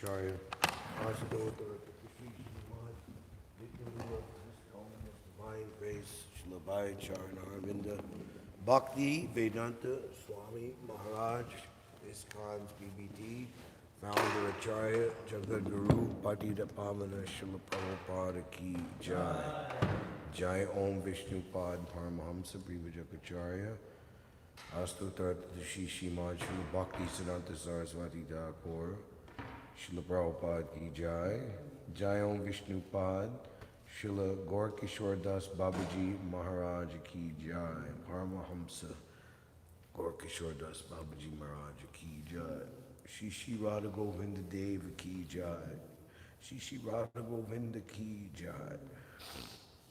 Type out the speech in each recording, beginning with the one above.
Acharya, Divine Grace, Shilabhai Charanarvinda, Bhakti Vedanta Swami Maharaj, ISKCON's BBT, Founder Acharya, Jagat Guru, Patita Pavana, Srila Prabhupada Ki Jai. Jai Om Vishnupad Paramahamsa Privajakacharya, Astutar Shishi Maj Srila Bhakti Siddhanta Saraswati Thakur, Srila Prabhupada Ki Jai, Jai Om Vishnupad, Srila Gaur Das Babaji Maharaj Ki Jai, Paramahamsa Gaur Das Babaji Maharaj Ki Jai, Shishi Radha Govinda Deva Ki Jai, Shishi Radha Govinda Ki Jai,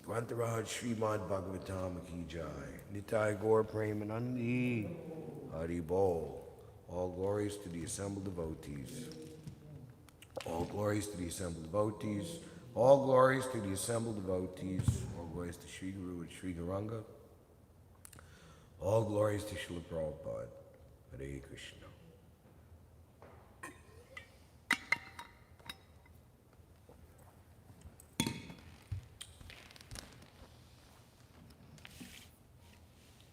Grantaraj Srimad Bhagavatam Ki Jai, Nitai Gaur Premanandi, Hari Bol. All glories to the assembled devotees. All glories to the assembled devotees. All glories to the assembled devotees. All glories to Sri Guru and Sri Gauranga. All glories to Srila Prabhupada. Hare Krishna.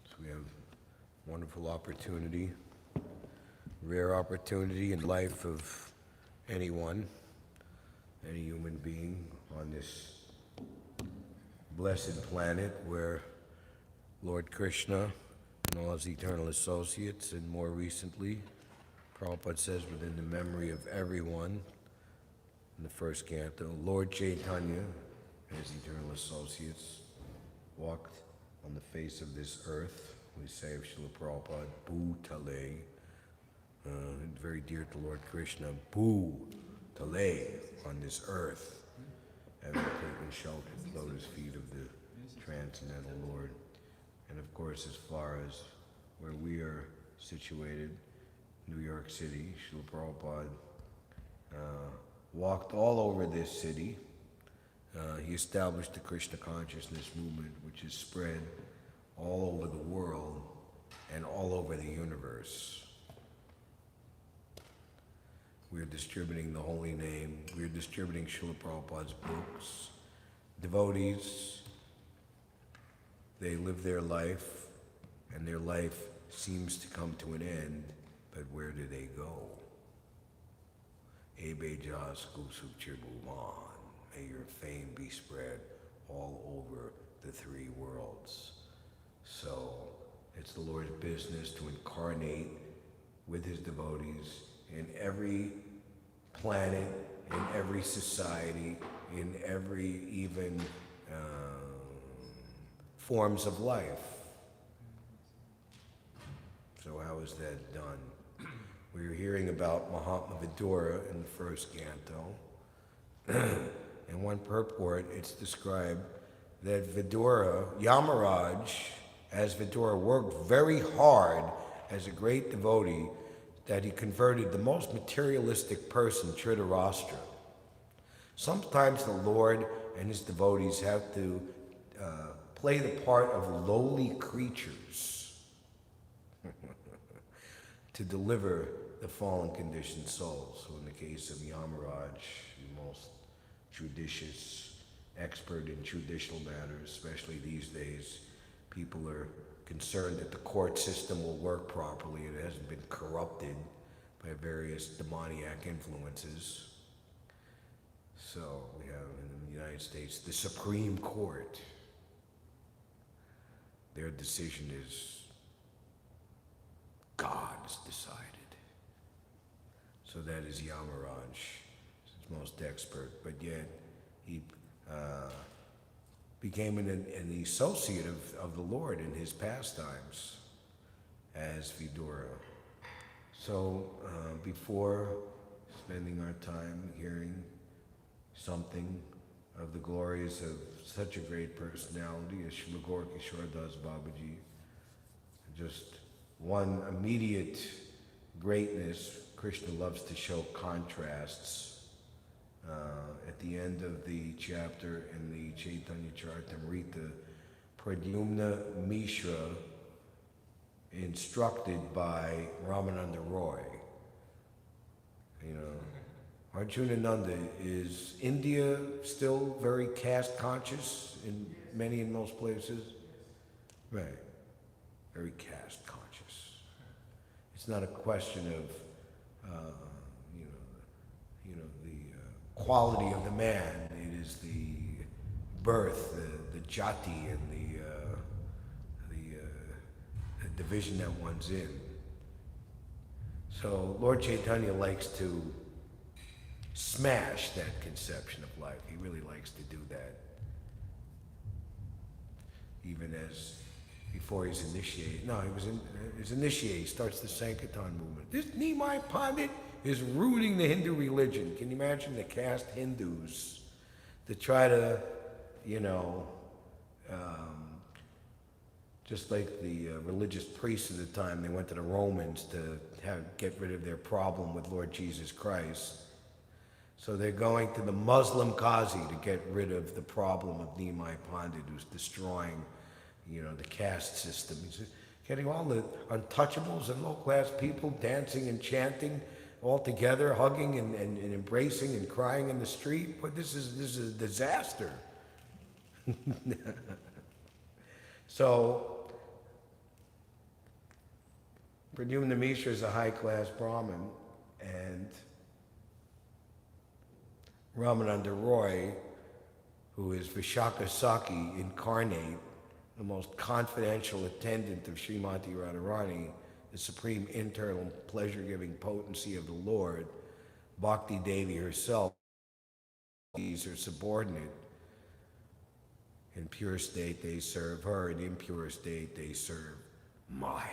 So we have a wonderful opportunity, rare opportunity in life of anyone, any human being on this blessed planet where Lord Krishna and all his eternal associates, and more recently, Prabhupada says within the memory of everyone in the first canto, Lord Chaitanya and his eternal associates walked on the face of this earth. We say of Srila Prabhupada, Bhutale, very dear to Lord Krishna, Bhutale, on this earth, having taken shelter at the lotus feet of the transcendental Lord. And of course, as far as where we are situated, New York City, Srila Prabhupada walked all over this city. He established the Krishna consciousness movement, which is spread all over the world and all over the universe. We are distributing the holy name. We are distributing Srila Prabhupada's books. Devotees, they live their life, and their life seems to come to an end, but where do they go? Ebe Jas Gusuk Chirbuman. May your fame be spread all over the three worlds. So it's the Lord's business to incarnate with his devotees in every planet, in every society, in every even forms of life. So how is that done? We were hearing about Mahatma Vidura in the first canto. In one purport, it's described that Vidura, Yamaraj, as Vidura, worked very hard as a great devotee, that he converted the most materialistic person, Dhritarashtra. Sometimes the Lord and his devotees have to play the part of lowly creatures to deliver the fallen conditioned souls. So in the case of Yamaraj, the most judicious, expert in judicial matters, especially these days, people are concerned that the court system will work properly and it hasn't been corrupted by various demoniac influences. So we have in the United States the Supreme Court. Their decision is God's decided. So that is Yamaraj, his most expert, but yet he became an associate of the Lord in his pastimes as Vidura. So before spending our time hearing something of the glories of such a great personality as Srila Gaura Kishore Das Babaji, just one immediate greatness. Krishna loves to show contrasts. At the end of the chapter in the Chaitanya Charitamrita, Pradyumna Mishra, instructed by Ramananda Roy, Arjuna Nanda, is India still very caste conscious in many and most places? Right, very caste conscious. It's not a question of the quality of the man. It is the birth, the jati, and the division that one's in. So Lord Chaitanya likes to smash that conception of life. He really likes to do that. Even as before he's initiated. No, he's initiated. He starts the Sankirtan movement. This Nimai Pandit is ruining the Hindu religion. Can you imagine the caste Hindus to try to, just like the religious priests of the time, they went to the Romans to get rid of their problem with Lord Jesus Christ. So they're going to the Muslim Qazi to get rid of the problem of Nimai Pandit, who's destroying, the caste system. He's getting all the untouchables and low-class people dancing and chanting all together, hugging and embracing and crying in the street. But this is a disaster. So Pradyumna Mishra is a high-class Brahmin, and Ramananda Roy, who is Vishaka Saki incarnate, the most confidential attendant of Srimati Radharani, the supreme internal pleasure-giving potency of the Lord, Bhakti Devi herself, these are subordinate. In pure state they serve her, in impure state they serve Maya,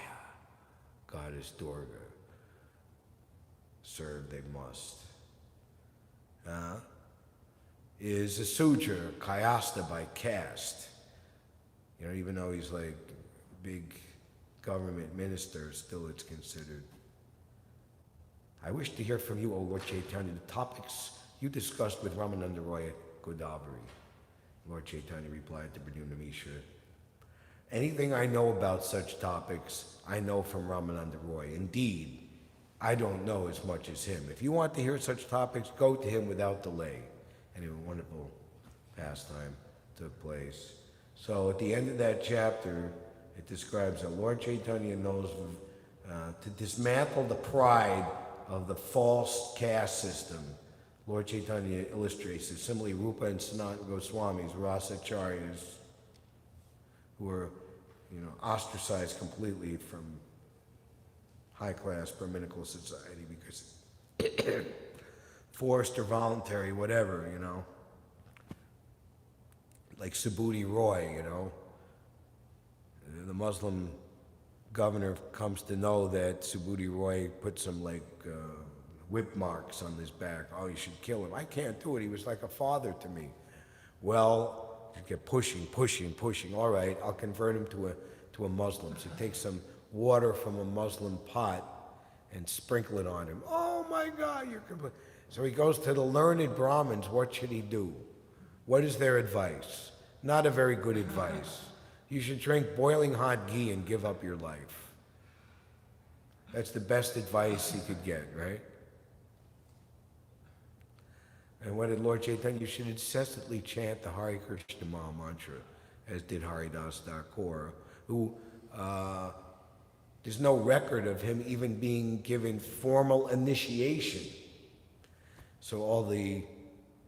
Goddess Durga. Serve they must. Is a Sudra, Kayasta by caste. Even though he's like a big government minister, still it's considered. I wish to hear from you, O Lord Chaitanya, the topics you discussed with Ramananda Roy at Godavari. Lord Chaitanya replied to Pradyumna Mishra, anything I know about such topics, I know from Ramananda Roy. Indeed, I don't know as much as him. If you want to hear such topics, go to him without delay. And a wonderful pastime took place. So at the end of that chapter, it describes that Lord Chaitanya knows to dismantle the pride of the false caste system. Lord Chaitanya illustrates it. Similarly, Rupa and Sanatana Goswamis, Rasacharyas, who were, ostracized completely from high-class Brahminical society because forced or voluntary, whatever, like Subhuti Roy, The Muslim governor comes to know that Subhuti Roy put some whip marks on his back. Oh, you should kill him. I can't do it. He was like a father to me. Well, he kept pushing. All right, I'll convert him to a Muslim. So he takes some water from a Muslim pot and sprinkle it on him. Oh my God, you're complete. So he goes to the learned Brahmins. What should he do? What is their advice? Not a very good advice. You should drink boiling hot ghee and give up your life. That's the best advice he could get, right? And what did Lord Chaitanya? You should incessantly chant the Hare Krishna Maha Mantra, as did Haridas Thakur, who there's no record of him even being given formal initiation. So all the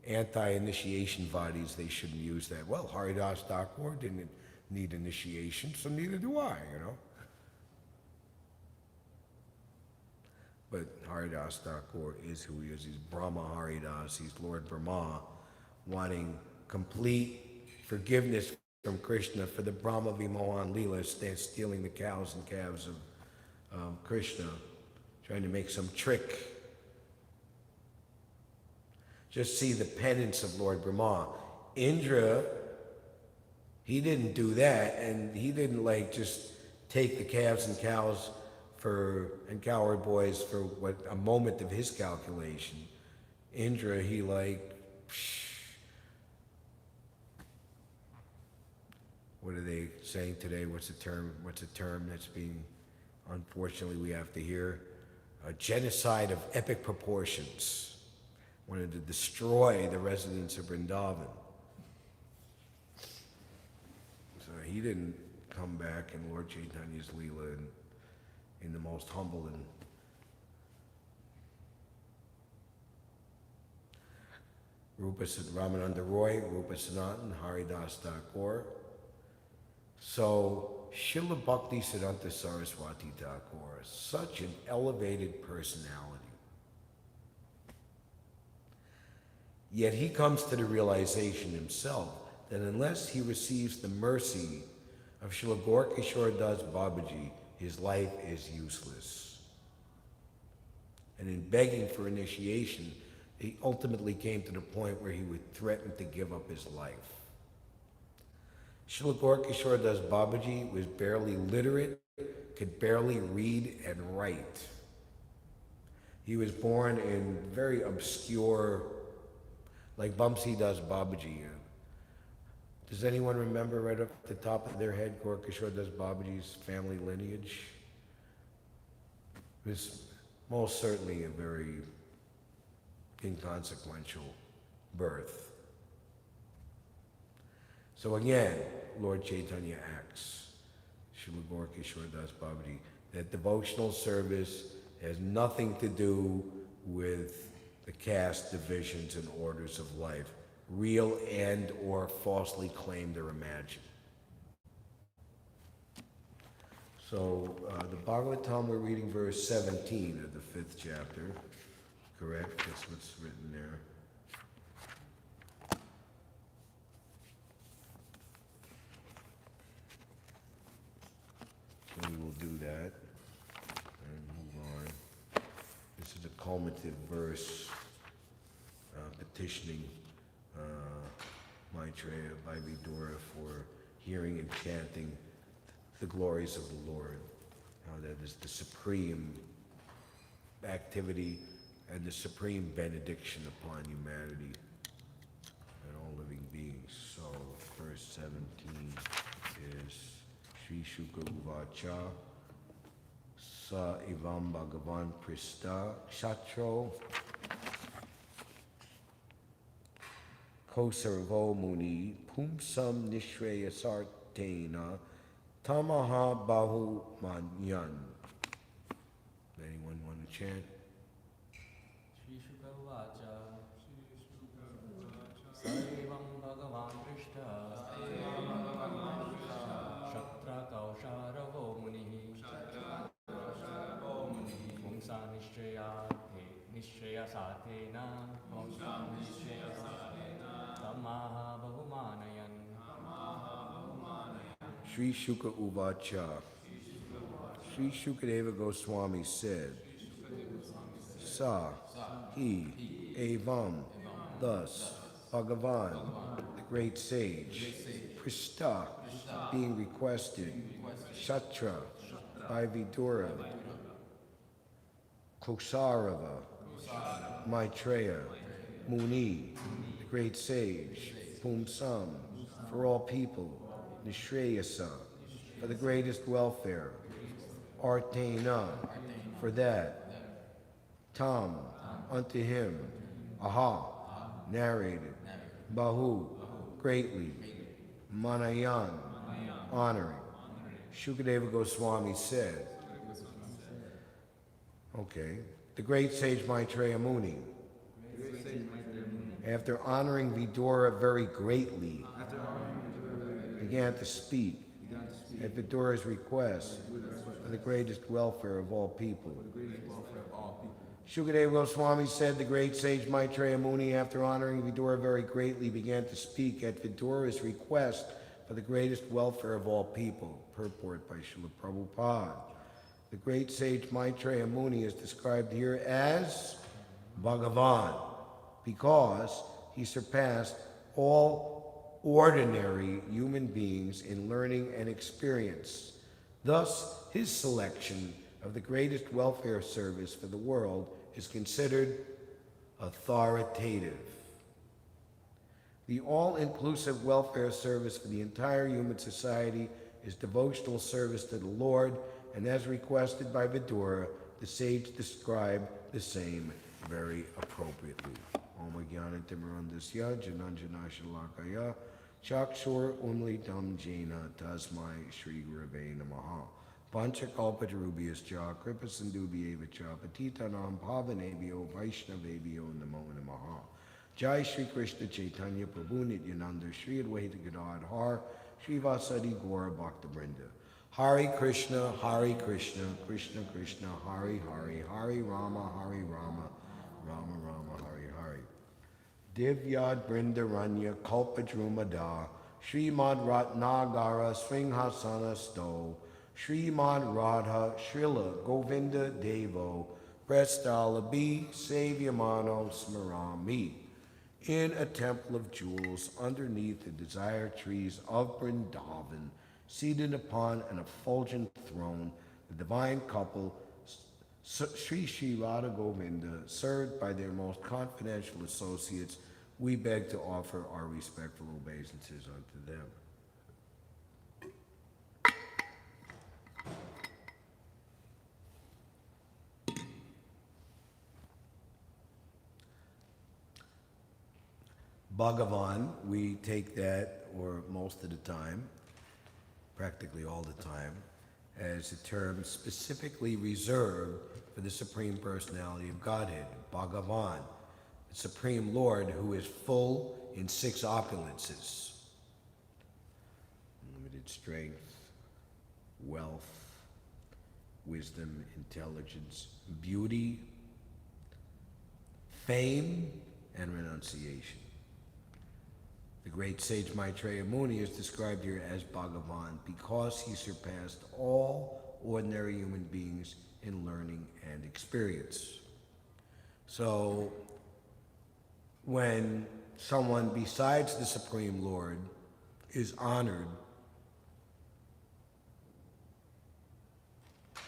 anti-initiation bodies, they shouldn't use that. Well, Haridas Thakur didn't need initiation, so neither do I, you know. But Haridas Thakur is who he is. He's Brahma Haridas. He's Lord Brahma, wanting complete forgiveness from Krishna for the Brahma Vimohan Leela, stealing the cows and calves of Krishna, trying to make some trick. Just see the penance of Lord Brahma. Indra, he didn't do that, and he didn't just take the calves and cows and cowherd boys for a moment of his calculation. Indra, he what are they saying today? What's a term that's being, unfortunately, we have to hear? A genocide of epic proportions. Wanted to destroy the residents of Vrindavan. So he didn't come back in Lord Chaitanya's Leela in the most humble and Ramananda Roy, Rupa Sanatan, Haridas Thakur. So Srila Bhakti Siddhanta Saraswati Thakur, such an elevated personality. Yet he comes to the realization himself that unless he receives the mercy of Srila Gaurkishore Das Babaji, his life is useless. And in begging for initiation, he ultimately came to the point where he would threaten to give up his life. Srila Gaurkishore Das Babaji was barely literate, could barely read and write. He was born in very obscure, like Bamsi Das Babaji. Does anyone remember right off the top of their head Gaurkishore Das Babaji's family lineage? It was most certainly a very inconsequential birth. So again, Lord Chaitanya asks Srila Gaurkishore Das Babaji that devotional service has nothing to do with the caste divisions and orders of life, real and or falsely claimed or imagined. So the Bhagavatam, we're reading verse 17 of the 5th chapter, correct? That's what's written there. So we will do that and move on. This is a culminative verse petitioning Maitreya by Vidura for hearing and chanting the glories of the Lord. How that is the supreme activity and the supreme benediction upon humanity and all living beings. So verse 17 is Sri Shuka Uvacha Sa Ivam Bhagavan Prista Kshatro Kosarvo Muni Pumsam Nishreyasartena Tamaha Bahu Manyan. Anyone want to chant? Shri Shuka Vacha Saivam Bhagavan Krishna Shatra Kausharavo Munihi Mumsa Nishraya Sathena Tamaha Bahumanayan Sri Shuka Uvacha. Sri Shukadeva Goswami said, Sa, he, Evam, thus, Bhagavan, the great sage, Prishta, being requested, Shatra, by Vidura, Kosarava, Maitreya, Muni, the great sage, Pumsam, for all people, Nishreyasa, for the greatest welfare, Artena, for that, Tam, unto him, Aha, narrated, Bahu, greatly, Manayan, honoring. Shukadeva Goswami said, okay, the great sage Maitreya Muni, after honoring Vidura very greatly, began to speak at Vidura's request for the greatest welfare of all people. Shukadeva Goswami said the great sage Maitreya Muni, after honoring Vidura very greatly, began to speak at Vidura's request for the greatest welfare of all people. Purport by Srila Prabhupada. The great sage Maitreya Muni is described here as Bhagavan because he surpassed all ordinary human beings in learning and experience. Thus, his selection of the greatest welfare service for the world is considered authoritative. The all-inclusive welfare service for the entire human society is devotional service to the Lord, and as requested by Vidura, the sage described the same very appropriately. Om Jnana Timirandasya Jananjana Shalakaya Chakshur Unlitam Jena Tasmai Shri Gurave Namaha Panchakalpatarubhyascha Kripasindubhyevacha Patitanam Pavanebhyo Vaishnavebhyo Namo Namaha. Jai Shri Krishna Chaitanya Prabhu Nityananda Shri Advaita Gadadhar Shri Vasadi Gaura Bhaktabrinda. Hare Krishna, Krishna Krishna, Hare Hare, Hare Rama, Rama Rama, Hare Hare. Divyad Brindaranya Kalpadrumada, Srimad Ratnagara Sringhasana Sto, Srimad Radha Srila Govinda Devo, Prestalabi Savyamano Smarami, in a temple of jewels underneath the desire trees of Vrindavan, seated upon an effulgent throne, the divine couple, Sri Sri Radha Govinda, served by their most confidential associates, we beg to offer our respectful obeisances unto them. Bhagavan, we take that, or most of the time, practically all the time, as a term specifically reserved for the Supreme Personality of Godhead, Bhagavan, the Supreme Lord who is full in 6 opulences: unlimited strength, wealth, wisdom, intelligence, beauty, fame, and renunciation. The great sage Maitreya Muni is described here as Bhagavan because he surpassed all ordinary human beings in learning and experience. So, when someone besides the Supreme Lord is honored,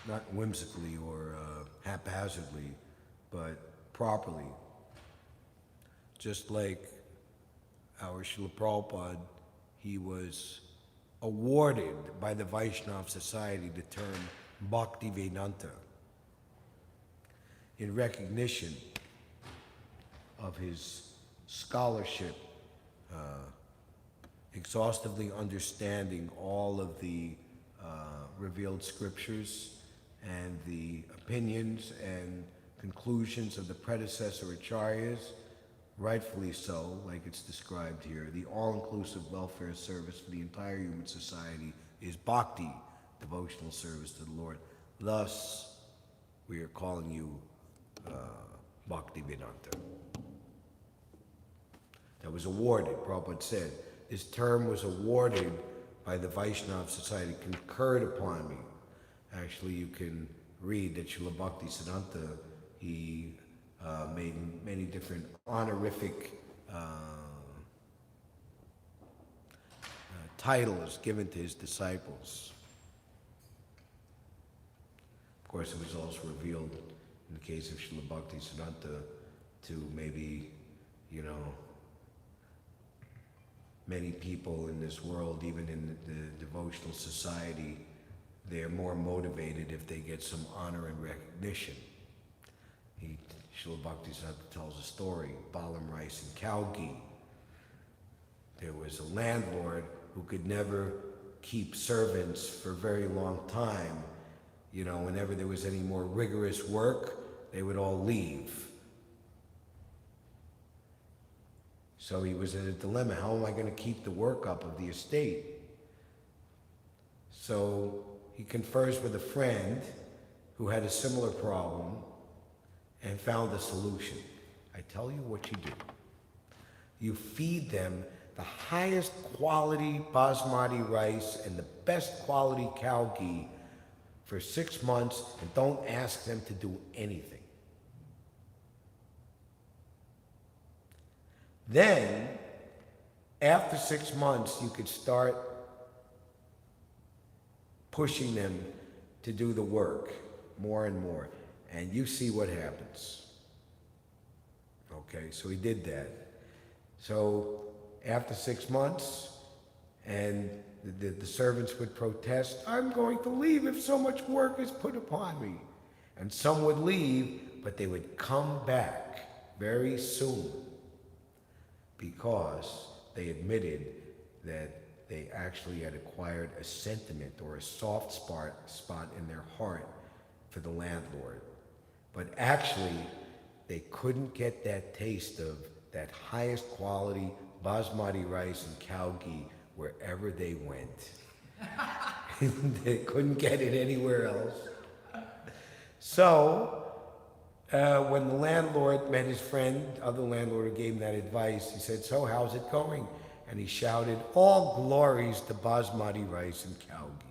not whimsically or haphazardly, but properly, just like our Srila Prabhupada, he was awarded by the Vaishnava Society the term Bhakti Vedanta in recognition of his scholarship, exhaustively understanding all of the revealed scriptures and the opinions and conclusions of the predecessor acharyas, rightfully so, like it's described here. The all-inclusive welfare service for the entire human society is bhakti, devotional service to the Lord. Thus, we are calling you Bhakti Vedanta. That was awarded, Prabhupada said. This term was awarded by the Vaishnava Society conferred upon me. Actually, you can read that Srila Bhakti Siddhanta, he made many different honorific titles given to his disciples. Of course, it was also revealed in the case of Srila Bhakti Siddhanta to maybe, many people in this world, even in the devotional society, they're more motivated if they get some honor and recognition. Srila Bhakti Siddhanta tells a story, Balam Rice and cow ghee. There was a landlord who could never keep servants for a very long time. Whenever there was any more rigorous work, they would all leave. So he was in a dilemma. How am I going to keep the work up of the estate? So he confers with a friend who had a similar problem and found a solution. I tell you what you do. You feed them the highest quality basmati rice and the best quality cow ghee for 6 months, and don't ask them to do anything. Then, after 6 months, you could start pushing them to do the work more and more, and you see what happens. Okay, so he did that. So after 6 months, and the servants would protest, I'm going to leave if so much work is put upon me. And some would leave, but they would come back very soon because they admitted that they actually had acquired a sentiment or a soft spot in their heart for the landlord. But actually, they couldn't get that taste of that highest quality basmati rice and cow ghee wherever they went. They couldn't get it anywhere else. So, when the landlord met his friend, other landlord who gave him that advice, he said, so how's it going? And he shouted, all glories to basmati rice and cow ghee.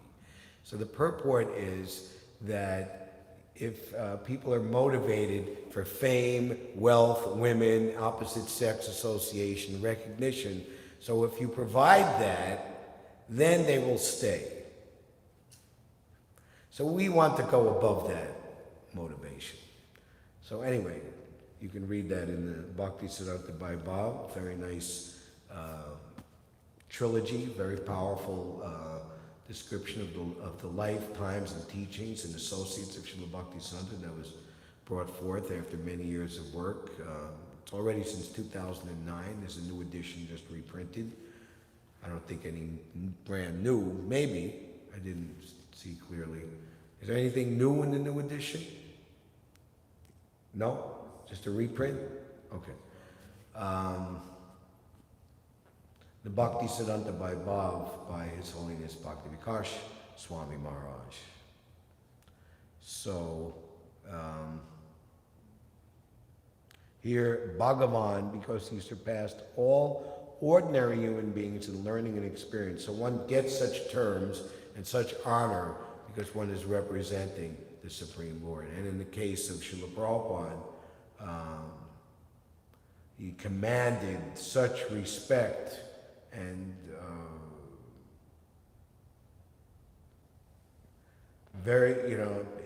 So the purport is that if people are motivated for fame, wealth, women, opposite sex association, recognition, so if you provide that, then they will stay. So we want to go above that motivation. So anyway, you can read that in the Bhakti Siddhanta by Bob, very nice trilogy, very powerful description of the lifetimes and teachings and associates of Srila Bhakti Siddhanta that was brought forth after many years of work. It's already since 2009. There's a new edition just reprinted. I don't think any brand new, maybe. I didn't see clearly. Is there anything new in the new edition? No? Just a reprint? Okay. The Bhakti Siddhanta by Bhav by His Holiness Bhakti Vikash Swami Maharaj. So, here Bhagavan, because he surpassed all ordinary human beings in learning and experience. So one gets such terms and such honor because one is representing the Supreme Lord. And in the case of Srila Prabhupada, he commanded such respect and very,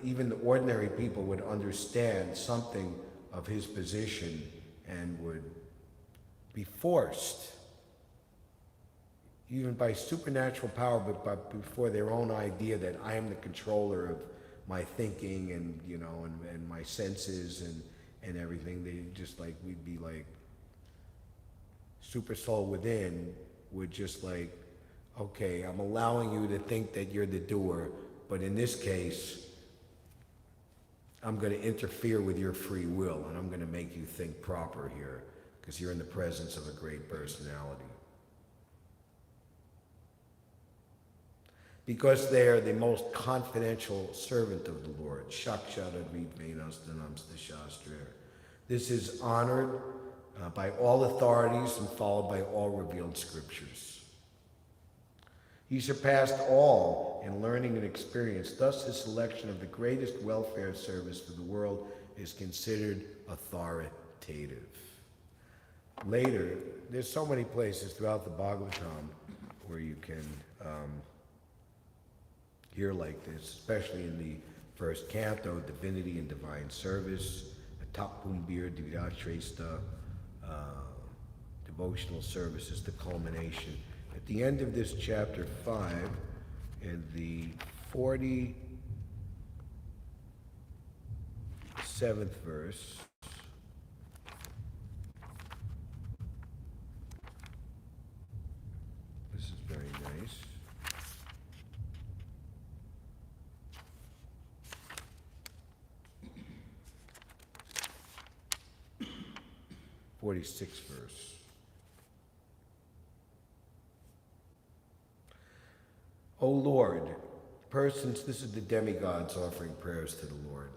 even the ordinary people would understand something of his position and would be forced, even by supernatural power, but before their own idea that I am the controller of my thinking and, and my senses and everything. They just like, we'd be like, super soul within would just like, okay, I'm allowing you to think that you're the doer, but in this case, I'm going to interfere with your free will, and I'm going to make you think proper here, because you're in the presence of a great personality. Because they are the most confidential servant of the Lord. Shakshara Vidvenasdanamsta Shastra. This is honored by all authorities and followed by all revealed scriptures. He surpassed all in learning and experience. Thus, his selection of the greatest welfare service for the world is considered authoritative. Later, there's so many places throughout the Bhagavatam where you can hear like this, especially in the first canto, Divinity and Divine Service, the Tapumbir Divyashrestha, devotional service is the culmination. At the end of this chapter 5, in the 47th verse, this is very nice. 46th verse. O Lord, persons, this is the demigods offering prayers to the Lord.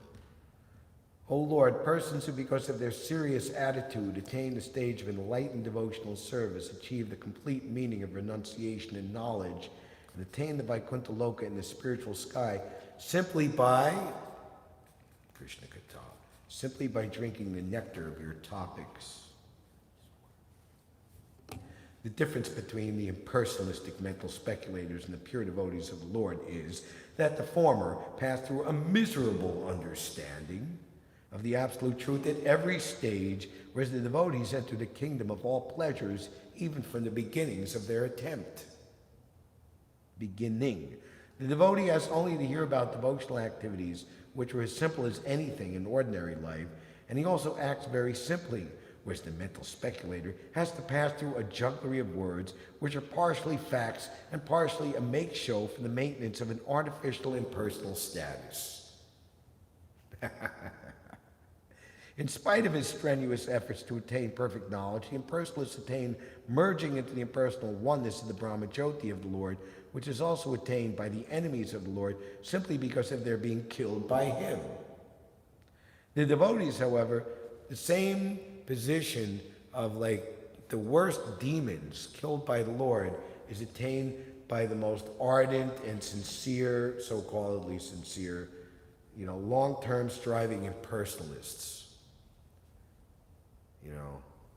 O Lord, persons who because of their serious attitude attain the stage of enlightened devotional service, achieve the complete meaning of renunciation and knowledge, and attain the Vaikuntha Loka in the spiritual sky simply by, Krishna Katha, simply by drinking the nectar of your topics. The difference between the impersonalistic mental speculators and the pure devotees of the Lord is that the former pass through a miserable understanding of the absolute truth at every stage, whereas the devotees enter the kingdom of all pleasures even from the beginnings of their attempt. Beginning. The devotee has only to hear about devotional activities which are as simple as anything in ordinary life, and he also acts very simply, whereas the mental speculator has to pass through a jugglery of words which are partially facts and partially a make-show for the maintenance of an artificial impersonal status. In spite of his strenuous efforts to attain perfect knowledge, the impersonalists attain merging into the impersonal oneness of the Brahmajyoti of the Lord, which is also attained by the enemies of the Lord simply because of their being killed by him. The devotees, however, the same position of like the worst demons killed by the Lord is attained by the most ardent and sincere, so-calledly sincere, long-term striving impersonalists.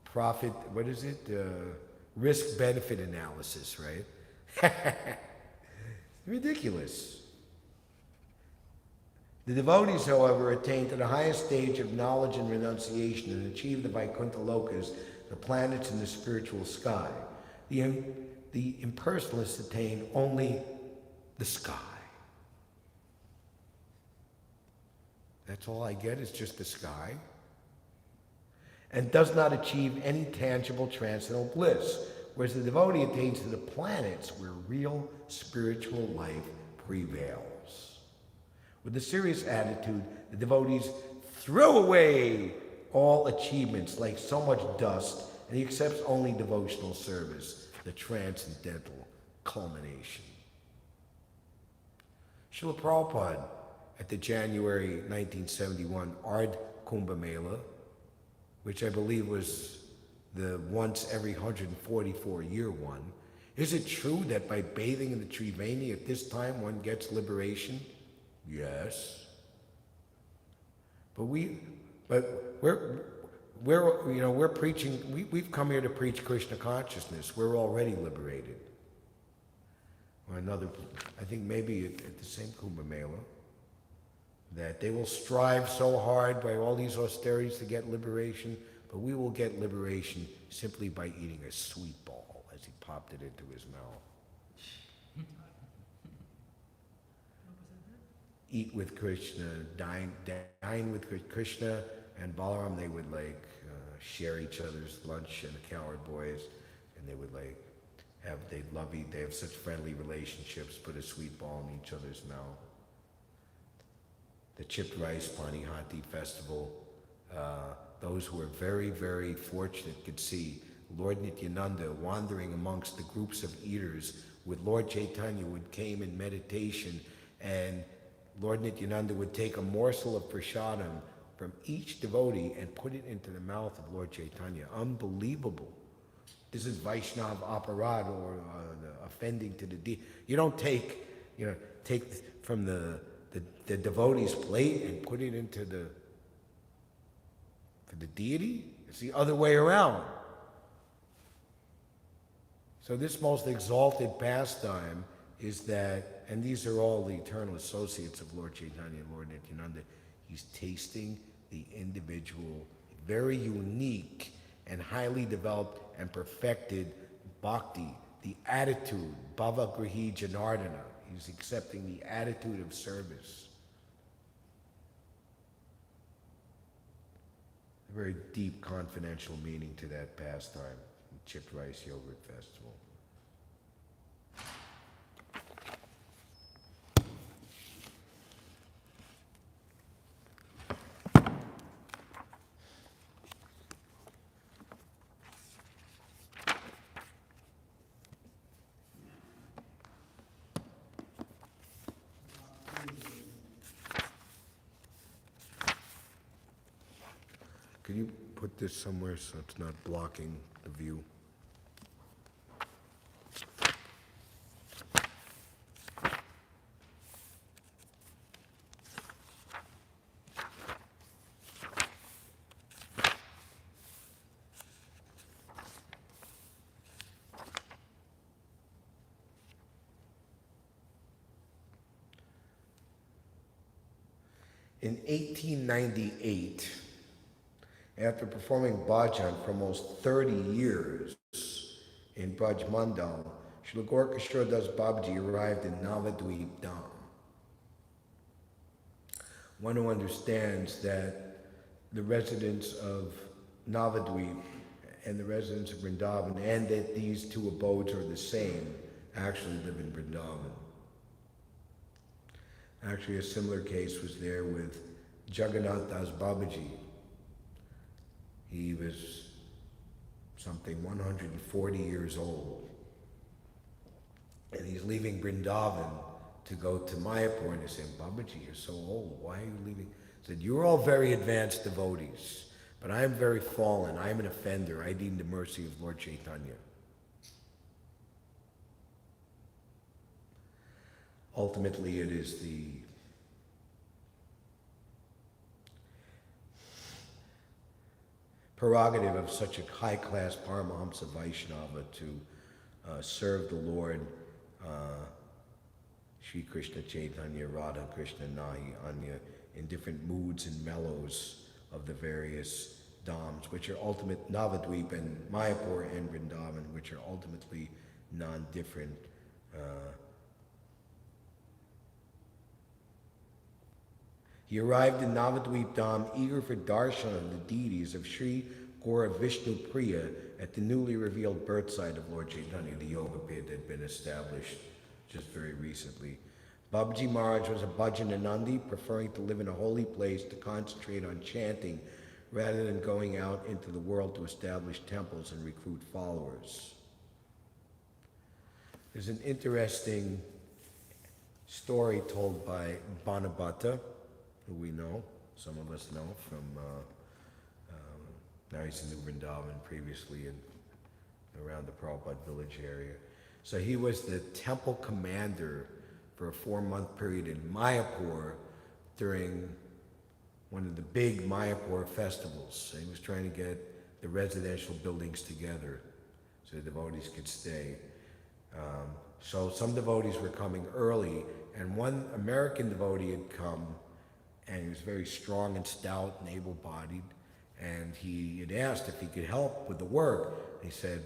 Profit, what is it? Risk-benefit analysis, right? Ridiculous. The devotees, however, attain to the highest stage of knowledge and renunciation and achieve the Vaikuntha Lokas, the planets in the spiritual sky. The impersonalists attain only the sky. That's all I get is just the sky. And does not achieve any tangible transcendental bliss, whereas the devotee attains to the planets where real spiritual life prevails. With a serious attitude, the devotees throw away all achievements like so much dust, and he accepts only devotional service, the transcendental culmination. Srila Prabhupada, at the January 1971 Ard Kumbh Mela, which I believe was the once every 144-year one, is it true that by bathing in the Triveni at this time one gets liberation? Yes. But we're preaching, we've come here to preach Krishna consciousness. We're already liberated. Or another, I think maybe at the same Kumbh Mela, that they will strive so hard by all these austerities to get liberation, but we will get liberation simply by eating a sweet ball, as he popped it into his mouth. Eat with Krishna, dine with Krishna and Balaram. They would share each other's lunch and the cowherd boys, and they would they have such friendly relationships, put a sweet ball in each other's mouth. The chipped rice Panihati festival, those who are very, very fortunate could see Lord Nityananda wandering amongst the groups of eaters with Lord Chaitanya who came in meditation, and Lord Nityananda would take a morsel of prasadam from each devotee and put it into the mouth of Lord Chaitanya. Unbelievable. This is Vaishnav aparad, or the offending to the deity. You don't take, take from the devotee's plate and put it into for the deity. It's the other way around. So this most exalted pastime is that, and these are all the eternal associates of Lord Chaitanya, Lord Nityananda, he's tasting the individual, very unique and highly developed and perfected bhakti, the attitude, bhava grihi janardana. He's accepting the attitude of service. A very deep confidential meaning to that pastime, Chipped Rice Yogurt Festival. Can you put this somewhere so it's not blocking the view? In 1898, after performing bhajan for almost 30 years in Braj Mandal, Srila Gaura Kishore Das Babaji arrived in Navadvip Dham. One who understands that the residents of Navadvip and the residents of Vrindavan, and that these two abodes are the same, actually live in Vrindavan. Actually, a similar case was there with Jagannath Das Babaji. He was something 140 years old. And he's leaving Vrindavan to go to Mayapur, and they said, Babaji, you're so old, why are you leaving? He said, you're all very advanced devotees, but I am very fallen, I am an offender, I need the mercy of Lord Chaitanya. Ultimately, it is the prerogative of such a high-class Paramahamsa Vaishnava to serve the Lord, Sri Krishna Chaitanya, Radha Krishna, Nahi, Anya, in different moods and mellows of the various dhams, which are ultimate Navadvip and Mayapur and Vrindavan, which are ultimately non-different. He arrived in Navadvip Dham eager for darshan of the deities of Sri Gaura Vishnu Priya at the newly revealed birth site of Lord Chaitanya. The yoga pit had been established just very recently. Babaji Maharaj was a bhajananandi, preferring to live in a holy place to concentrate on chanting rather than going out into the world to establish temples and recruit followers. There's an interesting story told by Banabhatta, who we know, some of us know from, now he's in New Vrindavan, previously around the Prabhupada village area. So he was the temple commander for a 4-month period in Mayapur during one of the big Mayapur festivals. So he was trying to get the residential buildings together so the devotees could stay. So some devotees were coming early, and one American devotee had come, and he was very strong and stout and able-bodied, and he had asked if he could help with the work. He said,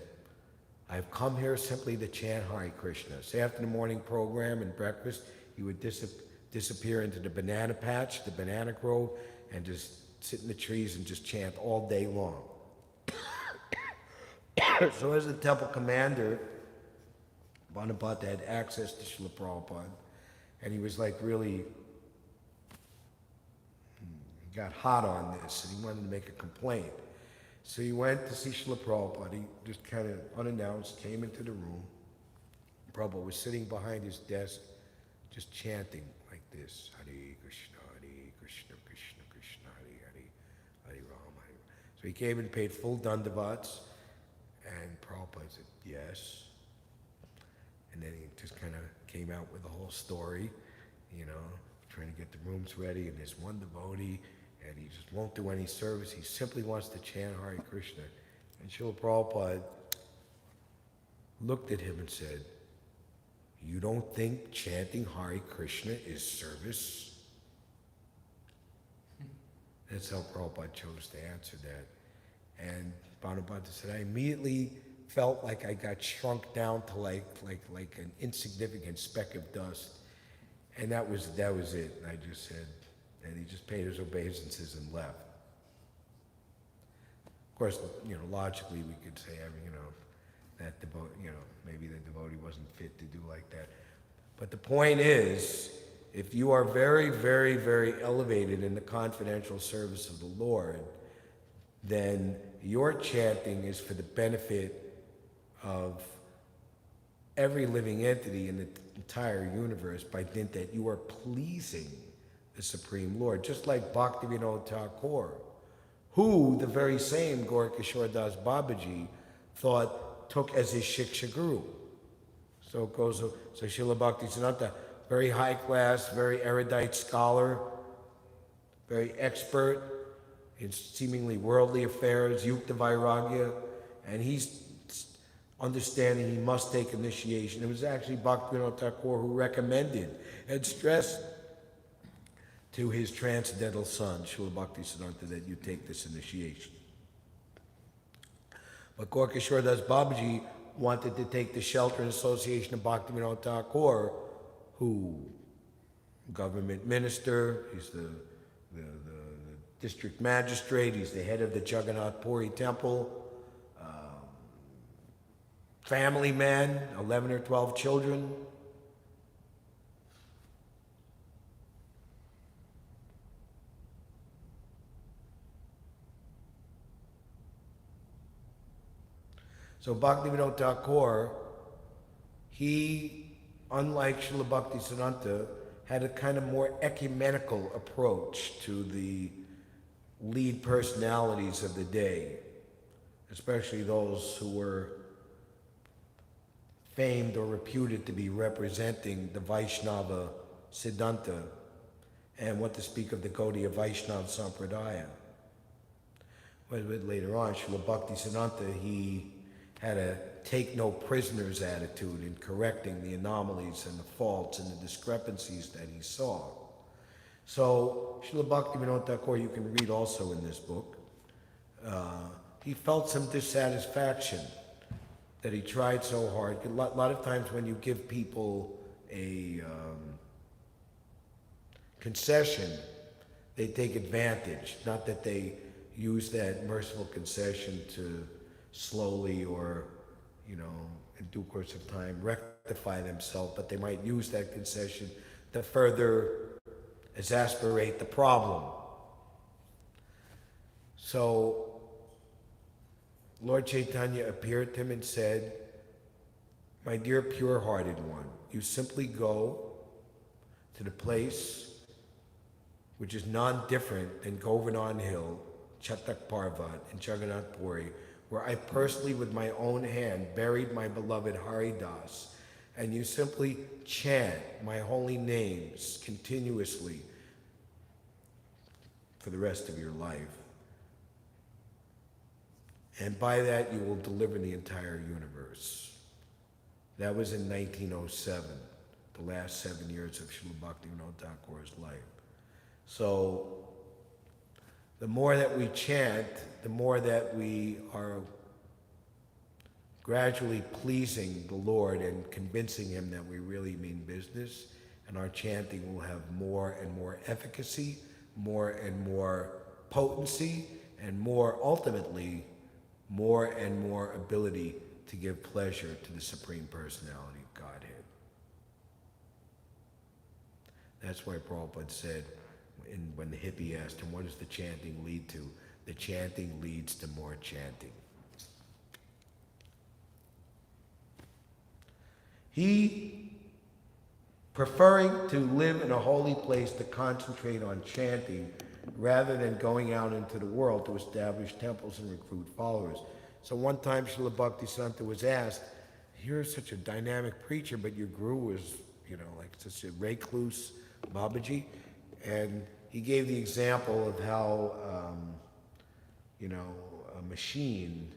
I've come here simply to chant Hare Krishna. So after the morning program and breakfast, he would disappear into the banana patch, the banana grove, and just sit in the trees and just chant all day long. So as the temple commander, Banabhatta had access to Srila Prabhupada, and he was like really, he got hot on this, and he wanted to make a complaint. So he went to see Srila Prabhupada. He just kind of unannounced came into the room. Prabhupada was sitting behind his desk, just chanting like this: Hare Krishna, Krishna Krishna, Hare Hare, Hare Rama, Hare Rama. So he came and paid full dandavats, And Prabhupada said, yes. And then he just kind of came out with the whole story, trying to get the rooms ready, and there's one devotee, and he just won't do any service. He simply wants to chant Hare Krishna. And Srila Prabhupada looked at him and said, you don't think chanting Hare Krishna is service? That's how Prabhupada chose to answer that. And Bhanapada said, I immediately felt like I got shrunk down to like an insignificant speck of dust. And that was it. And I just said, and he just paid his obeisances and left. Of course, logically we could say, that maybe the devotee wasn't fit to do like that. But the point is, if you are very, very, very elevated in the confidential service of the Lord, then your chanting is for the benefit of every living entity in the entire universe by dint that you are pleasing the Supreme Lord. Just like Bhaktivinoda Thakur, who the very same Gaurkishore Das Babaji took as his Shiksha Guru. So it goes, so Srila Bhaktisiddhanta, very high class, very erudite scholar, very expert in seemingly worldly affairs, Yukta Vairagya, and he's understanding he must take initiation. It was actually Bhaktivinoda Thakur who recommended and stressed to his transcendental son, Srila Bhaktisiddhanta, that you take this initiation. But Gaurkishore Das Babaji wanted to take the shelter and association of Bhaktivinoda Thakur, who, government minister, he's the district magistrate, he's the head of the Jagannath Puri temple, family man, 11 or 12 children. So Bhaktivinoda Thakur, he, unlike Srila Bhaktisiddhanta, had a kind of more ecumenical approach to the lead personalities of the day, especially those who were famed or reputed to be representing the Vaishnava Siddhanta, and what to speak of the Gaudiya Vaishnava Sampradaya. But later on, Srila Bhaktisiddhanta, he had a take no prisoners attitude in correcting the anomalies and the faults and the discrepancies that he saw. So Srila Bhaktivinoda Thakur, you can read also in this book, he felt some dissatisfaction that he tried so hard. A lot of times when you give people a concession, they take advantage. Not that they use that merciful concession to slowly or, in due course of time, rectify themselves, but they might use that concession to further exasperate the problem. So Lord Chaitanya appeared to him and said, my dear pure-hearted one, you simply go to the place which is non-different than Govardhan Hill, Chatak Parvat, and Jagannath Puri, where I personally with my own hand buried my beloved Haridas, and you simply chant my holy names continuously for the rest of your life. And by that you will deliver the entire universe. That was in 1907, the last 7 years of Srila Bhaktivinoda Thakur's life. So the more that we chant, the more that we are gradually pleasing the Lord and convincing him that we really mean business, and our chanting will have more and more efficacy, more and more potency, and more, ultimately, more and more ability to give pleasure to the Supreme Personality of Godhead. That's why Prabhupada said, when the hippie asked him, what does the chanting lead to? The chanting leads to more chanting. He, preferring to live in a holy place to concentrate on chanting rather than going out into the world to establish temples and recruit followers. So one time Srila Bhaktisanta was asked, you're such a dynamic preacher, but your guru is, like such a recluse, Babaji. And he gave the example of how, a machine,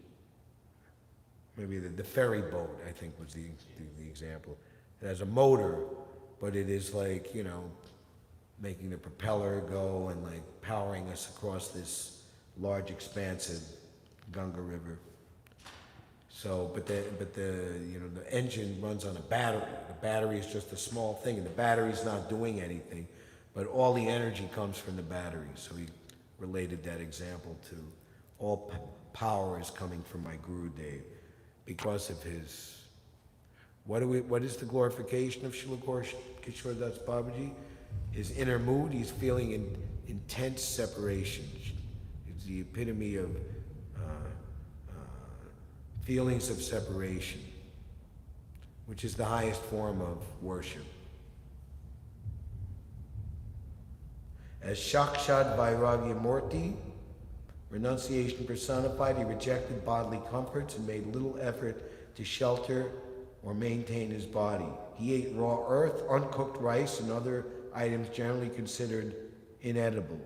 maybe the ferry boat, I think was the example. It has a motor, but it is like, making the propeller go and like powering us across this large expansive Ganga River. So, but the engine runs on a battery. The battery is just a small thing, and the battery's not doing anything, but all the energy comes from the battery. So he related that example to all power is coming from my Guru Dev because of his. What is the glorification of Srila Kishore Das Babaji? His inner mood. He's feeling intense separation. It's the epitome of feelings of separation, which is the highest form of worship. As Shakshad Vairagya Murti, renunciation personified, he rejected bodily comforts and made little effort to shelter or maintain his body. He ate raw earth, uncooked rice, and other items generally considered inedible.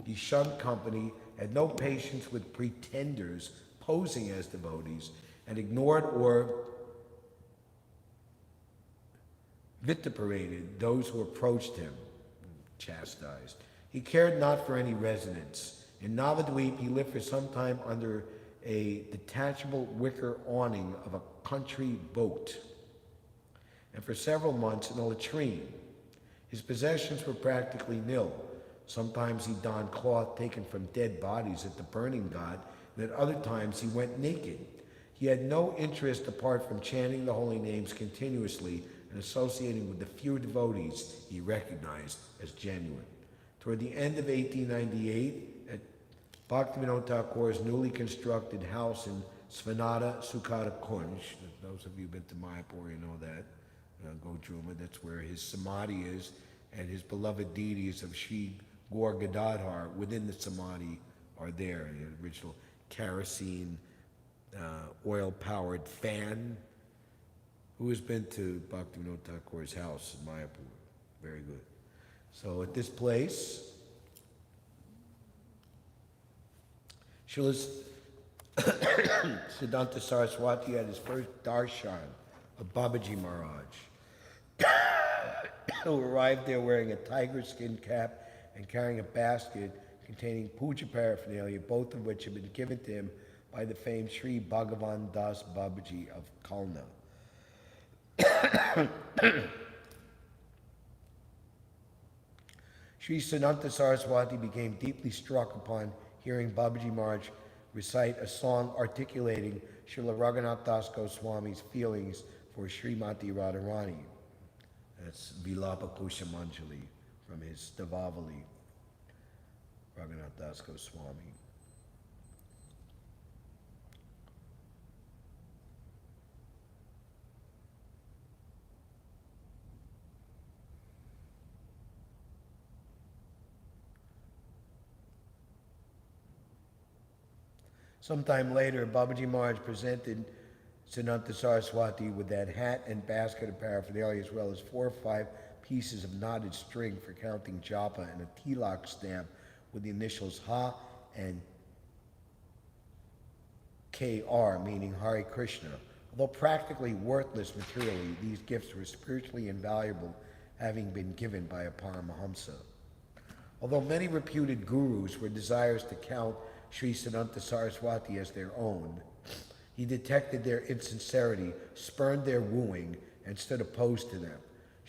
He shunned company, had no patience with pretenders posing as devotees, and ignored or vituperated those who approached him, chastised. He cared not for any residence. In Navadweep, he lived for some time under a detachable wicker awning of a country boat, and for several months in a latrine. His possessions were practically nil. Sometimes he donned cloth taken from dead bodies at the burning god, and at other times he went naked. He had no interest apart from chanting the holy names continuously and associating with the few devotees he recognized as genuine. Toward the end of 1898, at Bhaktivinoda Thakur's newly constructed house in Svanata Sukhata Kunj, those of you who've been to Mayapur, you know that, Gojruma, that's where his samadhi is, and his beloved deities of Sri Gaur Gadadhar within the samadhi are there, the original kerosene, oil-powered fan. Who has been to Bhaktivinoda Thakur's house in Mayapur? Very good. So at this place, Srila Siddhanta Saraswati had his first darshan of Babaji Maharaj, who arrived there wearing a tiger skin cap and carrying a basket containing puja paraphernalia, both of which had been given to him by the famed Sri Bhagavan Das Babaji of Kalna. Sri Siddhanta Saraswati became deeply struck upon hearing Babaji Maharaj recite a song articulating Srila Raghunath Das Goswami's feelings for Srimati Radharani. That's Vilapa Kushamanjali from his Stavavali, Raghunath Das Goswami. Sometime later, Babaji Maharaj presented Siddhanta Saraswati with that hat and basket of paraphernalia, as well as 4 or 5 pieces of knotted string for counting japa and a tilak stamp with the initials Ha and KR, meaning Hare Krishna. Although practically worthless materially, these gifts were spiritually invaluable, having been given by a Paramahamsa. Although many reputed gurus were desirous to count Sri Siddhanta Saraswati as their own, he detected their insincerity, spurned their wooing, and stood opposed to them.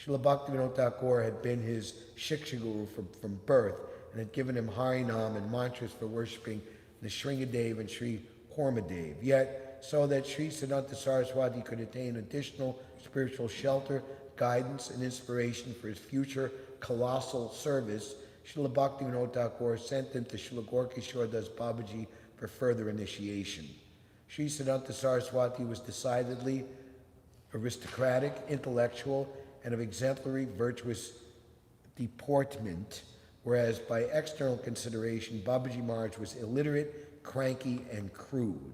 Srila Bhaktivinoda Thakur had been his Shiksha Guru from birth and had given him Harinam and mantras for worshipping Nrsingadev and Sri Kormadev. Yet, so that Sri Siddhanta Saraswati could attain additional spiritual shelter, guidance, and inspiration for his future colossal service, Srila Bhaktivinoda Thakur sent him to Srila Gaur Das Babaji for further initiation. Sri Siddhanta Saraswati was decidedly aristocratic, intellectual, and of exemplary virtuous deportment, whereas by external consideration, Babaji Maharaj was illiterate, cranky, and crude.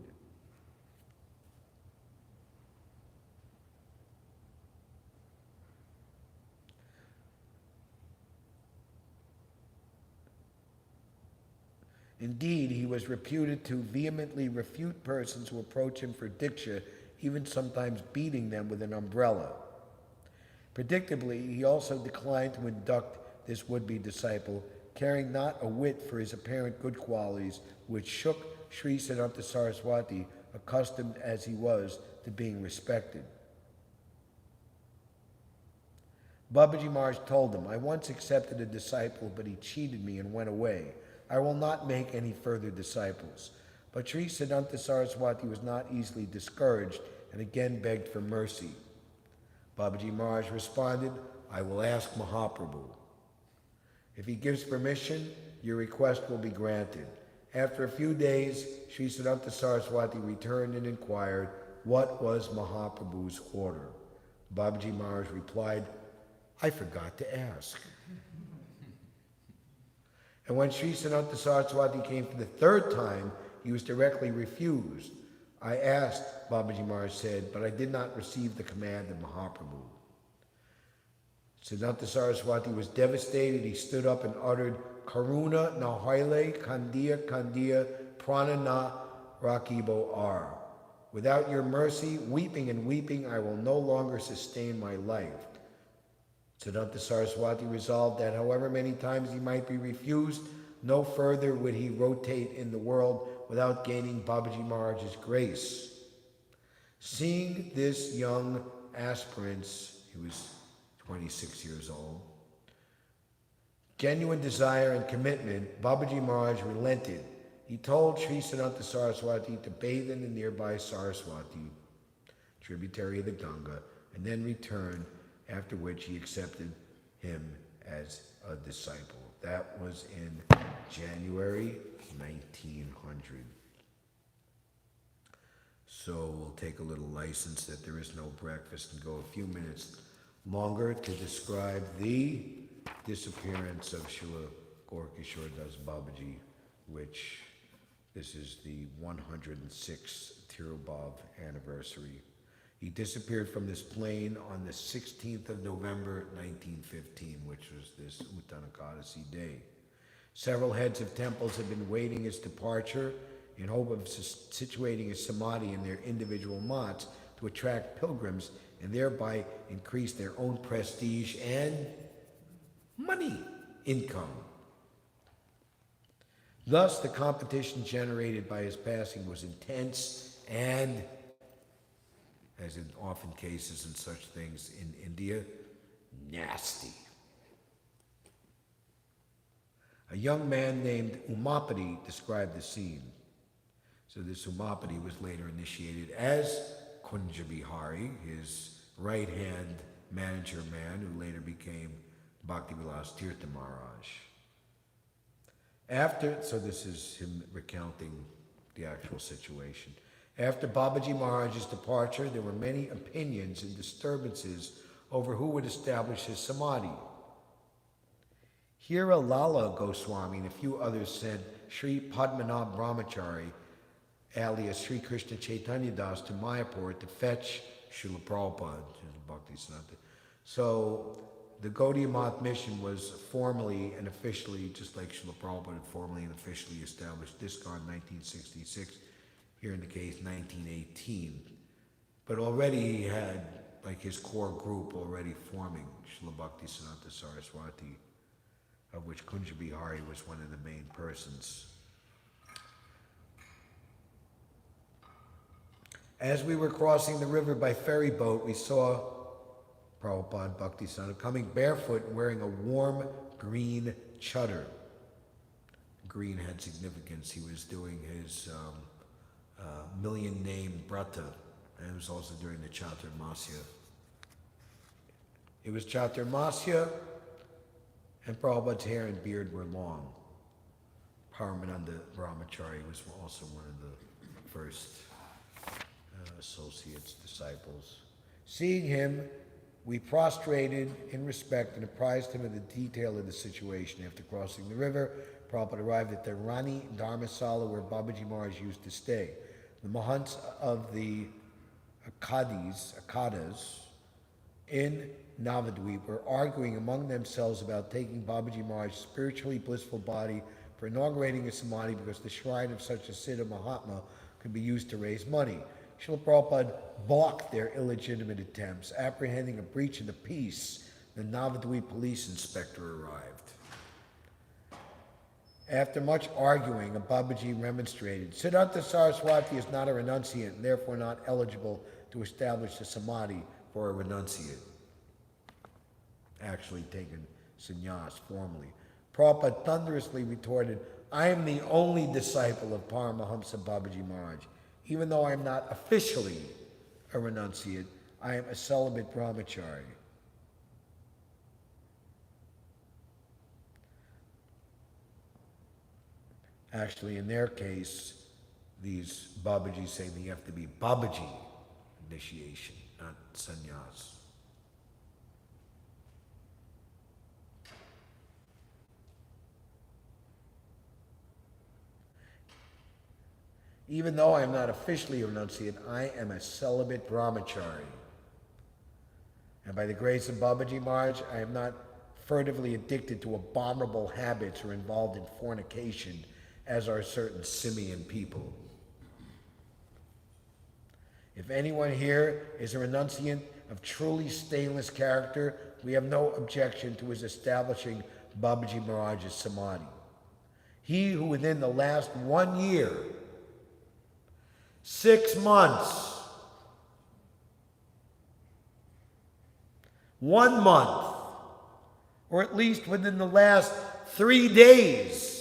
Indeed, he was reputed to vehemently refute persons who approach him for diksha, even sometimes beating them with an umbrella. Predictably, he also declined to induct this would-be disciple, caring not a whit for his apparent good qualities, which shook Sri Siddhanta Saraswati, accustomed as he was to being respected. Babaji Maharaj told him, "I once accepted a disciple, but he cheated me and went away. I will not make any further disciples." But Sri Siddhanta Saraswati was not easily discouraged and again begged for mercy. Babaji Maharaj responded, "I will ask Mahaprabhu. If he gives permission, your request will be granted." After a few days, Sri Siddhanta Saraswati returned and inquired what was Mahaprabhu's order. Babaji Maharaj replied, "I forgot to ask." And when Sri Siddhanta Saraswati came for the third time, he was directly refused. "I asked," Babaji Maharaj said, "but I did not receive the command of Mahaprabhu." Siddhanta Saraswati was devastated. He stood up and uttered, "Karuna na haile kandiya kandiya prana na rakibo ar." "Without your mercy, weeping and weeping, I will no longer sustain my life." Siddhanta Saraswati resolved that however many times he might be refused, no further would he rotate in the world without gaining Babaji Maharaj's grace. Seeing this young aspirant, he was 26 years old, genuine desire and commitment, Babaji Maharaj relented. He told Sri Siddhanta Saraswati to bathe in the nearby Saraswati, tributary of the Ganga, and then return, after which he accepted him as a disciple. That was in January 1900. So we'll take a little license that there is no breakfast and go a few minutes longer to describe the disappearance of Srila Gaurkishore Das Babaji, which this is the 106th Tirubhav anniversary. He disappeared from this plane on the 16th of November 1915, which was this Uttanakadasi day. Several heads of temples have been waiting his departure in hope of situating his samadhi in their individual mats to attract pilgrims and thereby increase their own prestige and money income. Thus, the competition generated by his passing was intense and, as in often cases in such things in India, nasty. A young man named Umapati described the scene. So this Umapati was later initiated as Kunja Bihari, his right-hand manager man, who later became Bhaktivilas Tirtha Maharaj. So this is him recounting the actual situation. After Babaji Maharaj's departure, there were many opinions and disturbances over who would establish his samadhi. Hira Lala Goswami and a few others sent Sri Padmanabh Brahmachari, alias Sri Krishna Chaitanya Das, to Mayapur to fetch Srila Prabhupada, Bhaktisiddhanta. So the Gaudiya Math mission was formally and officially, just like Srila Prabhupada had formally and officially established ISKCON in 1966, here in the case 1918. But already he had like his core group already forming, Srila Bhaktisiddhanta Saraswati, of which Kunja Bihari was one of the main persons. As we were crossing the river by ferry boat, we saw Prabhupada Bhaktisiddhanta coming barefoot and wearing a warm green chadar. Green had significance. He was doing his million name brata, and it was also during the Chaturmasya. It was Chaturmasya, and Prabhupada's hair and beard were long. Paramananda Brahmachari was also one of the first associates, disciples. Seeing him, we prostrated in respect and apprised him of the detail of the situation. After crossing the river, Prabhupada arrived at the Rani Dharmasala where Babaji Maharaj used to stay. The Mahants of the Akhadas in Navadvip were arguing among themselves about taking Babaji Maharaj's spiritually blissful body for inaugurating a samadhi because the shrine of such a Siddha Mahatma could be used to raise money. Srila Prabhupada balked their illegitimate attempts. Apprehending a breach of the peace, the Navadvip police inspector arrived. After much arguing, Babaji remonstrated. Siddhanta Saraswati is not a renunciant and therefore not eligible to establish a samadhi for a renunciate. Actually taken sannyas formally. Prabhupada thunderously retorted, I am the only disciple of Paramahamsa Babaji Maharaj. Even though I am not officially a renunciate, I am a celibate brahmachari. Actually, in their case, these Babajis say that you have to be Babaji initiation, not sannyas. Even though I am not officially a renunciate, I am a celibate brahmachari. And by the grace of Babaji Maharaj, I am not furtively addicted to abominable habits or involved in fornication, as are certain simian people. If anyone here is a renunciant of truly stainless character, we have no objection to his establishing Babaji Maharaj's samadhi. He who within the last 1 year, 6 months, 1 month, or at least within the last 3 days,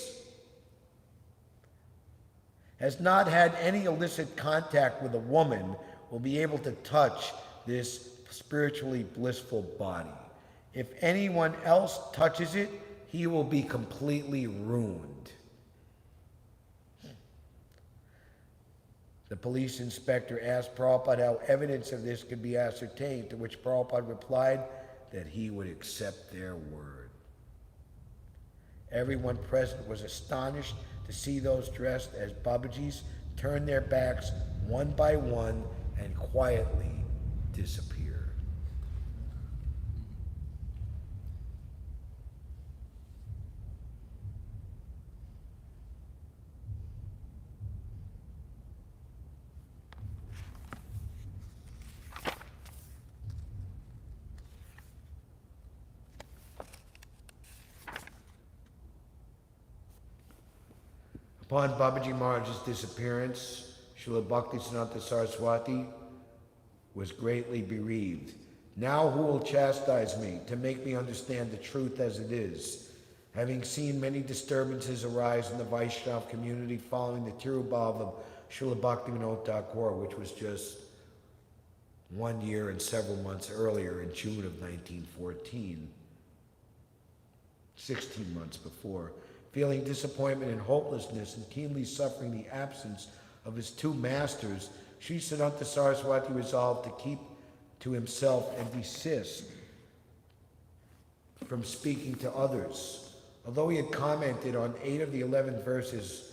has not had any illicit contact with a woman will be able to touch this spiritually blissful body. If anyone else touches it, he will be completely ruined. The police inspector asked Prabhupada how evidence of this could be ascertained, to which Prabhupada replied that he would accept their word. Everyone present was astonished to see those dressed as Babajis turn their backs one by one and quietly disappear. Upon Babaji Maharaj's disappearance, Srila Bhaktisiddhanta Saraswati was greatly bereaved. Now who will chastise me to make me understand the truth as it is? Having seen many disturbances arise in the Vaishnava community following the Tirubhav of Srila Bhaktivinoda Thakur, which was just 1 year and several months earlier in June of 1914, 16 months before. Feeling disappointment and hopelessness and keenly suffering the absence of his two masters, Sri Siddhanta Saraswati resolved to keep to himself and desist from speaking to others. Although he had commented on 8 of the 11 verses,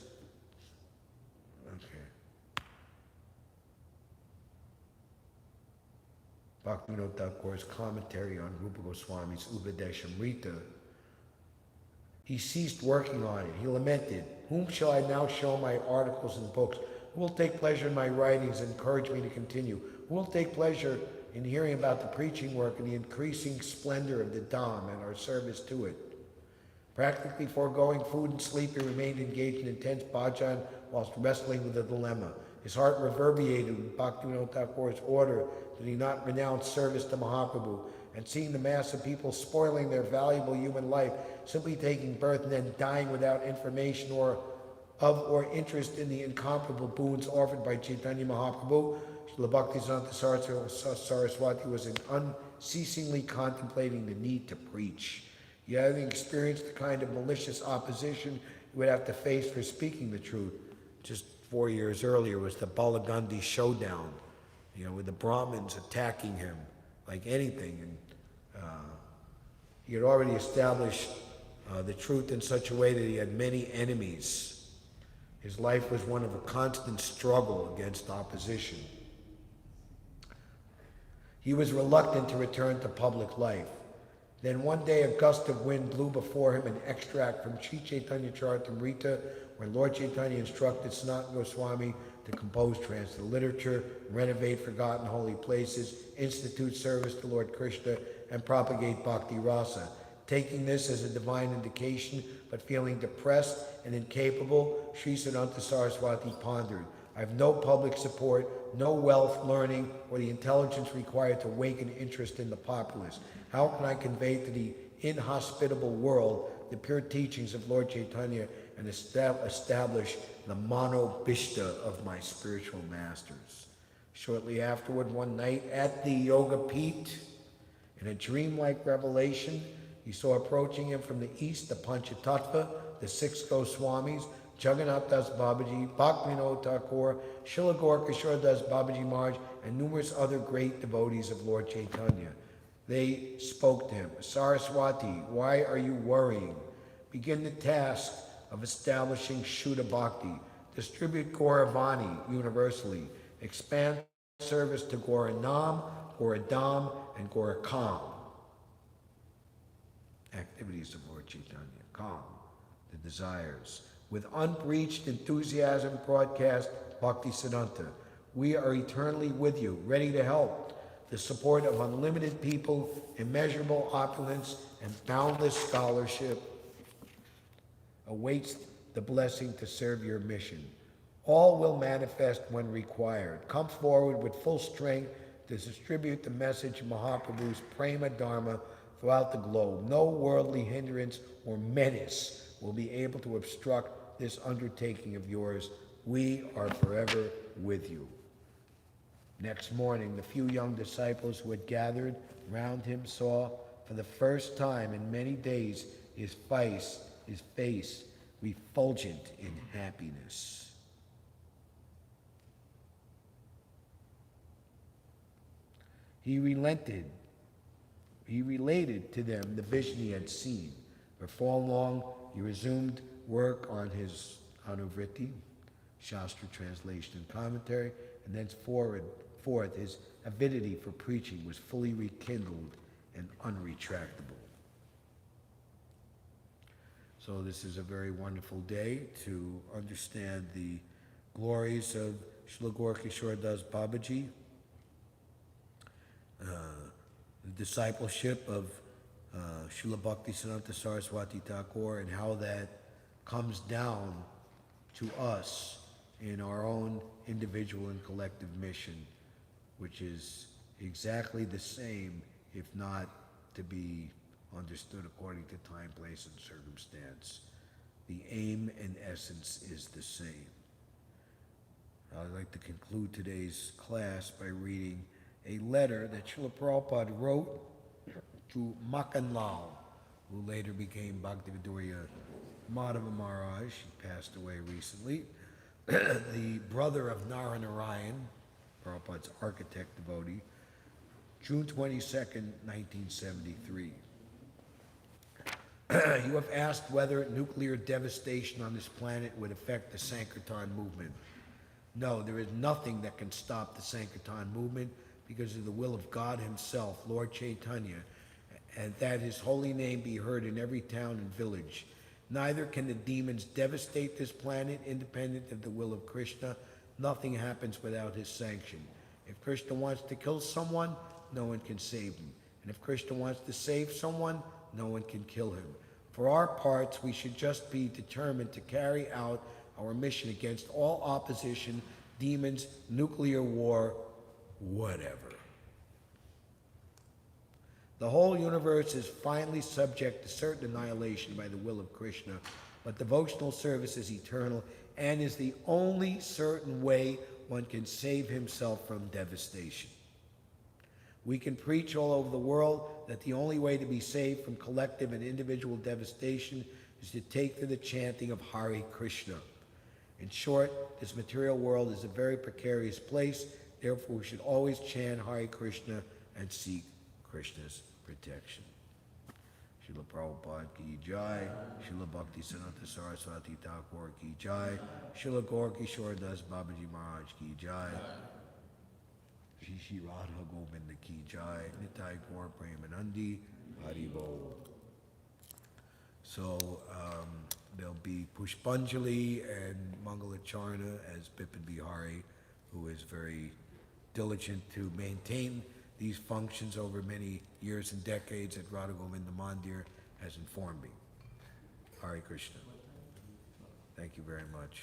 Bhaktivinoda Thakur's commentary on Rupa Goswami's Upadeshamrita, he ceased working on it. He lamented, "Whom shall I now show my articles and books? Who will take pleasure in my writings and encourage me to continue? Who will take pleasure in hearing about the preaching work and the increasing splendor of the Dham and our service to it?" Practically foregoing food and sleep, he remained engaged in intense bhajan whilst wrestling with the dilemma. His heart reverberated with Bhaktivinoda Thakur's order that he not renounce service to Mahaprabhu, and seeing the mass of people spoiling their valuable human life, simply taking birth and then dying without information or interest in the incomparable boons offered by Chaitanya Mahaprabhu, Srila Bhaktisiddhanta Saraswati was unceasingly contemplating the need to preach. Yet, having experienced the kind of malicious opposition he would have to face for speaking the truth, just 4 years earlier was the Balagandhi showdown, with the Brahmins attacking him like anything. And he had already established the truth in such a way that he had many enemies. His life was one of a constant struggle against opposition. He was reluctant to return to public life. Then one day a gust of wind blew before him an extract from Sri Chaitanya Charitamrita, where Lord Chaitanya instructed Sanatana Goswami to compose translated literature, renovate forgotten holy places, institute service to Lord Krishna, and propagate bhakti rasa. Taking this as a divine indication, but feeling depressed and incapable, Sri Siddhanta Saraswati pondered, I have no public support, no wealth, learning, or the intelligence required to awaken interest in the populace. How can I convey to the inhospitable world the pure teachings of Lord Chaitanya and establish the monobishta of my spiritual masters? Shortly afterward, one night at the Yoga Pit, in a dreamlike revelation, he saw approaching him from the east the Panchatattva, the six Goswamis, Jagannath Das Babaji, Bhaktivinoda Thakur, Srila Gaura Kishore Das Babaji Maharaj, and numerous other great devotees of Lord Chaitanya. They spoke to him, Saraswati, why are you worrying? Begin the task of establishing Shuddha Bhakti. Distribute Gauravani universally. Expand service to Gauranam, Gauradam, and Gaurakam. Activities of Lord Chaitanya. Calm, the desires. With unbreached enthusiasm broadcast Bhakti Siddhanta. We are eternally with you, ready to help. The support of unlimited people, immeasurable opulence, and boundless scholarship awaits the blessing to serve your mission. All will manifest when required. Come forward with full strength to distribute the message of Mahaprabhu's Prema Dharma throughout the globe. No worldly hindrance or menace will be able to obstruct this undertaking of yours. We are forever with you. Next morning, the few young disciples who had gathered round him saw for the first time in many days his face refulgent in happiness. He related to them the vision he had seen. Before long, he resumed work on his Anuvriti, Shastra translation and commentary, and thenceforth his avidity for preaching was fully rekindled and unretractable. So this is a very wonderful day to understand the glories of Srila Gaura Kishore Das Babaji, the discipleship of Srila Bhakti Siddhanta Saraswati Thakur, and how that comes down to us in our own individual and collective mission, which is exactly the same, if not to be understood according to time, place, and circumstance. The aim and essence is the same. I'd like to conclude today's class by reading a letter that Srila Prabhupada wrote to Makan Lal, who later became Bhaktivedanta Madhava Maharaj. He passed away recently. The brother of Rama Raya, Prabhupada's architect devotee, June 22nd, 1973. You have asked whether nuclear devastation on this planet would affect the Sankirtan movement. No, there is nothing that can stop the Sankirtan movement because of the will of God himself, Lord Chaitanya, and that his holy name be heard in every town and village. Neither can the demons devastate this planet independent of the will of Krishna. Nothing happens without his sanction. If Krishna wants to kill someone, no one can save him. And if Krishna wants to save someone, no one can kill him. For our parts, we should just be determined to carry out our mission against all opposition, demons, nuclear war, whatever. The whole universe is finally subject to certain annihilation by the will of Krishna, but devotional service is eternal and is the only certain way one can save himself from devastation. We can preach all over the world that the only way to be saved from collective and individual devastation is to take to the chanting of Hare Krishna. In short, this material world is a very precarious place, therefore we should always chant Hare Krishna and seek Krishna's protection. Srila Prabhupada ki jai, Srila Bhakti Siddhanta Saraswati Thakur ki jai, Srila Gaura Kishore Das Babaji Maharaj ki jai, Shri Radha Govinda ki jai, Nitai Gaur Premanandi, Haribo. So there'll be Pushpanjali and Mangalacharna as Bipin Bihari, who is very diligent to maintain these functions over many years and decades at Radha Govinda Mandir, has informed me. Hare Krishna. Thank you very much.